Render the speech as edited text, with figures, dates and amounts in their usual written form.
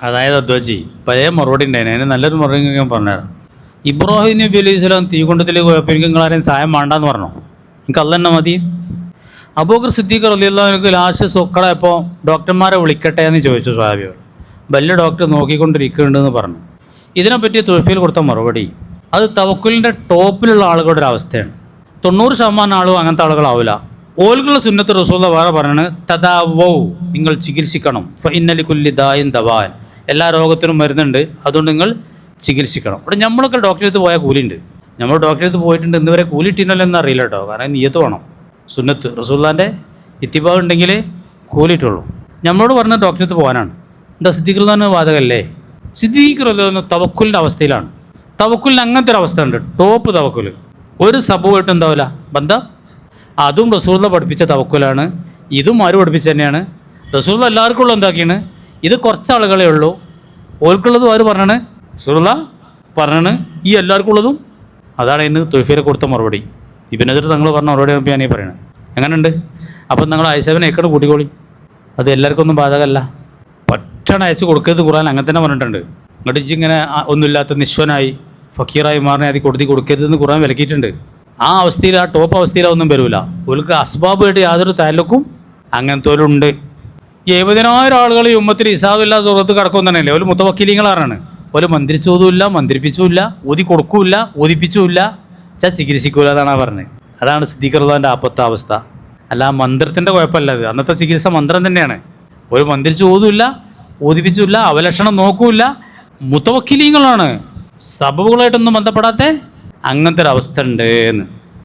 അതായത് അദ്വജി പഴയ മറുപടി ഉണ്ടായിരുന്നു, അതിന് നല്ലൊരു മറുപടി ഞാൻ പറഞ്ഞുതരാം. ഇബ്രാഹിം നബി അലൈഹി സ്വലാം തീകൊണ്ടത്തിൽ കുഴപ്പം എനിക്ക് നിങ്ങളാരെയും സഹായം വേണ്ടാന്ന് പറഞ്ഞു, എനിക്ക് അല്ല തന്നെ മതി. അബൂബക്കർ സിദ്ദീഖ് റളിയല്ലാഹു അൻഹു ലാസ്റ്റ് സൊക്കടയപ്പോൾ ഡോക്ടർമാരെ വിളിക്കട്ടെ എന്ന് ചോദിച്ചു സ്വഹാബിയോട്. വലിയ ഡോക്ടർ നോക്കിക്കൊണ്ടിരിക്കുന്നുണ്ടെന്ന് പറഞ്ഞു. ഇതിനെപ്പറ്റി തുഴഫയിൽ കൊടുത്ത മറുപടി, അത് തവക്കുലിൻ്റെ ടോപ്പിലുള്ള ആളുകളുടെ ഒരു അവസ്ഥയാണ്. 90% ആളും അങ്ങനത്തെ ആളുകളാവില്ല. ഓൽക്കുള്ള സുന്നത്ത് റസൂല വേറെ പറയണത് തദാവൗ, നിങ്ങൾ ചികിത്സിക്കണം. ഫഇന്നലി കുല്ലി ദാഇൻ ദവാൻ, എല്ലാ രോഗത്തിനും മരുന്നുണ്ട്, അതുകൊണ്ട് നിങ്ങൾ ചികിത്സിക്കണം. ഇവിടെ നമ്മളൊക്കെ ഡോക്ടറെ അടുത്ത് പോയാൽ കൂലിയുണ്ട്. നമ്മൾ ഡോക്ടറെ അടുത്ത് പോയിട്ടുണ്ട്, ഇന്നുവരെ കൂലി ഇട്ടില്ലല്ലോ എന്ന് അറിയില്ല കേട്ടോ. കാരണം നിയ്യത്ത് വേണം, സുന്നത്ത് റസൂലുള്ളാഹിൻ്റെ ഇത്തിബാ ഉണ്ടെങ്കിൽ കൂലിയിട്ടുള്ളൂ. നമ്മളോട് പറഞ്ഞ ഡോക്ടറെ അടുത്ത് പോകാനാണ്. എന്താ സിദ്ദീഖ് റളിയല്ലാഹു ബാധകല്ലേ? സിദ്ദീഖ് റളിയല്ലാഹു തവക്കുലിൻ്റെ അവസ്ഥയിലാണ്. തവക്കുലിന് അങ്ങനത്തെ ഒരു അവസ്ഥ ഉണ്ട്, ടോപ്പ് തവക്കുൽ. ഒരു സംഭവമായിട്ട് എന്താവില്ല ബന്ധം. അതും റസൂലുള്ളാഹി പഠിപ്പിച്ച തവക്കുലാണ്, ഇതും ആര് പഠിപ്പിച്ച് തന്നെയാണ്. റസൂലുള്ളാഹി എല്ലാവർക്കും ഉള്ള എന്താക്കിയാണ്, ഇത് കുറച്ച് ആളുകളേ ഉള്ളൂ. ഓർക്കുള്ളതും ആര് പറഞ്ഞാണ്, റസൂലുള്ളാഹി പറഞ്ഞാണ്. ഈ എല്ലാവർക്കും ഉള്ളതും അതാണ് ഇന്ന് തുഴഫീരെ കൊടുത്ത മറുപടി. ഇബ്നു ഹജർ തങ്ങൾ പറഞ്ഞ മറുപടി ഞാൻ ഈ പറയണത്. എങ്ങനെയുണ്ട്? അപ്പം നിങ്ങൾ ആയിഷാബിനെ ഏക്കട് കൂട്ടിക്കോളി, അത് എല്ലാവർക്കും ഒന്നും ബാധകമല്ല. പെട്ടെന്ന് അയച്ച് കൊടുക്കരുത്, ഖുർആൻ അങ്ങനെ തന്നെ പറഞ്ഞിട്ടുണ്ട്. ഇങ്ങോട്ട് ഇങ്ങനെ ഒന്നുമില്ലാത്ത നിശ്വനായി ഫക്കീറായി മാറിനെ അത് കൊടുക്കരുതെന്ന് ഖുർആൻ വിലക്കിയിട്ടുണ്ട്. ആ അവസ്ഥയിൽ, ആ ടോപ്പ് അവസ്ഥയിലൊന്നും വരില്ല. അവർക്ക് അസ്ബാബായിട്ട് യാതൊരു താലൂക്കും അങ്ങനത്തോലുണ്ട്. 70,000 ആളുകൾ ഈ ഉമ്മത്തിൽ ഇസാബില്ല സുഹൃത്ത് കിടക്കും തന്നെയല്ലേ. ഒരു മുത്തവക്കീലിങ്ങളാണ്. ഒരു മന്ത്രിച്ചതുമില്ല, മന്ത്രിപ്പിച്ചുമില്ല, ഊതി കൊടുക്കൂല്ല, ഊതിപ്പിച്ചുമില്ല, ചികിത്സിക്കൂല എന്നാണ് പറഞ്ഞത്. അതാണ് സിദ്ദീഖ് റളിയല്ലാഹുവിൻ്റെ ആപത്ത അവസ്ഥ. അല്ല മന്ത്രത്തിൻ്റെ കുഴപ്പമല്ല അത്, അന്നത്തെ ചികിത്സ മന്ത്രം തന്നെയാണ്. ഒരു മന്ത്രിച്ച് ഊതുമില്ല, ഊതിപ്പിച്ചില്ല, അവലക്ഷണം നോക്കൂല്ല, മുത്തവക്കീലിങ്ങളാണ്, സബബുകളായിട്ടൊന്നും ബന്ധപ്പെടാത്ത അങ്ങനത്തെ ഒരു അവസ്ഥ ഉണ്ട് എന്ന്.